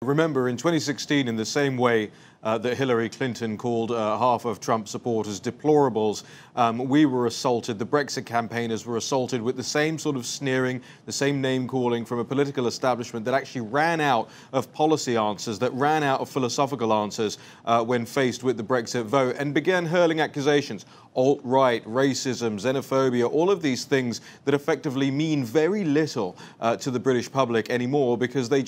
Remember, in 2016, in the same way that Hillary Clinton called half of Trump supporters deplorables, we were assaulted, the Brexit campaigners were assaulted with the same sort of sneering, the same name-calling from a political establishment that actually ran out of policy answers, that ran out of philosophical answers when faced with the Brexit vote, and began hurling accusations. Alt-right, racism, xenophobia, all of these things that effectively mean very little to the British public anymore, because they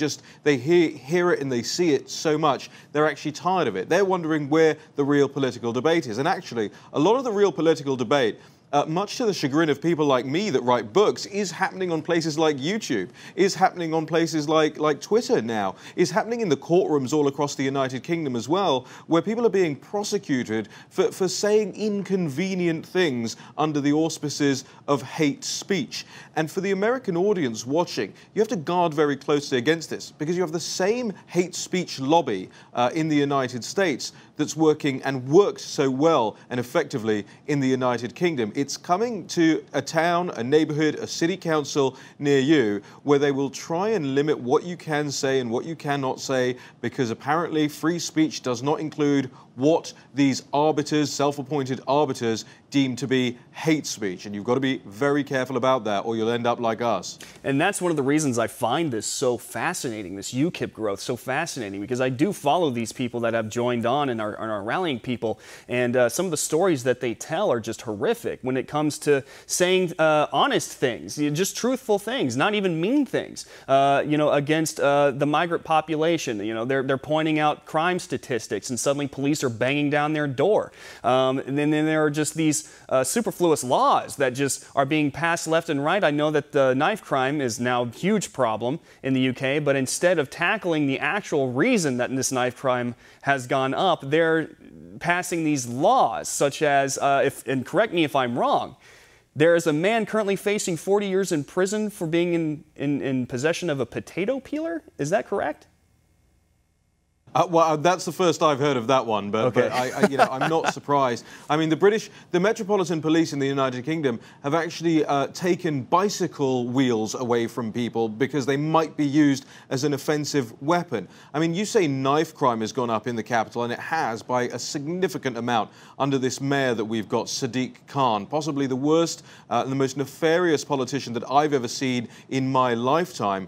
hear it and they see it so much, they're actually tired of it. They're wondering where the real political debate is. And actually, a lot of the real political debate, much to the chagrin of people like me that write books, is happening on places like YouTube, is happening on places like Twitter now, is happening in the courtrooms all across the United Kingdom as well, where people are being prosecuted for saying inconvenient things under the auspices of hate speech. And for the American audience watching, you have to guard very closely against this, because you have the same hate speech lobby in the United States that's working and worked so well and effectively in the United Kingdom. It's coming to a town, a neighborhood, a city council near you where they will try and limit what you can say and what you cannot say, because apparently free speech does not include what these arbiters, self-appointed arbiters, deem to be hate speech. And you've got to be very careful about that, or you'll end up like us. And that's one of the reasons I find this so fascinating, this UKIP growth so fascinating, because I do follow these people that have joined on and are rallying people. And some of the stories that they tell are just horrific when it comes to saying honest things, just truthful things, not even mean things, against the migrant population. They're pointing out crime statistics, and suddenly police are banging down their door. And then there are just these superfluous laws that just are being passed left and right. I know that the knife crime is now a huge problem in the UK, but instead of tackling the actual reason that this knife crime has gone up, they're passing these laws, such as, and correct me if I'm wrong, there is a man currently facing 40 years in prison for being in possession of a potato peeler. Is that correct? Well, that's the first I've heard of that one, but, okay. but I'm not surprised. I mean, the Metropolitan Police in the United Kingdom have actually taken bicycle wheels away from people because they might be used as an offensive weapon. I mean, you say knife crime has gone up in the capital, and it has by a significant amount under this mayor that we've got, Sadiq Khan, possibly the worst and the most nefarious politician that I've ever seen in my lifetime.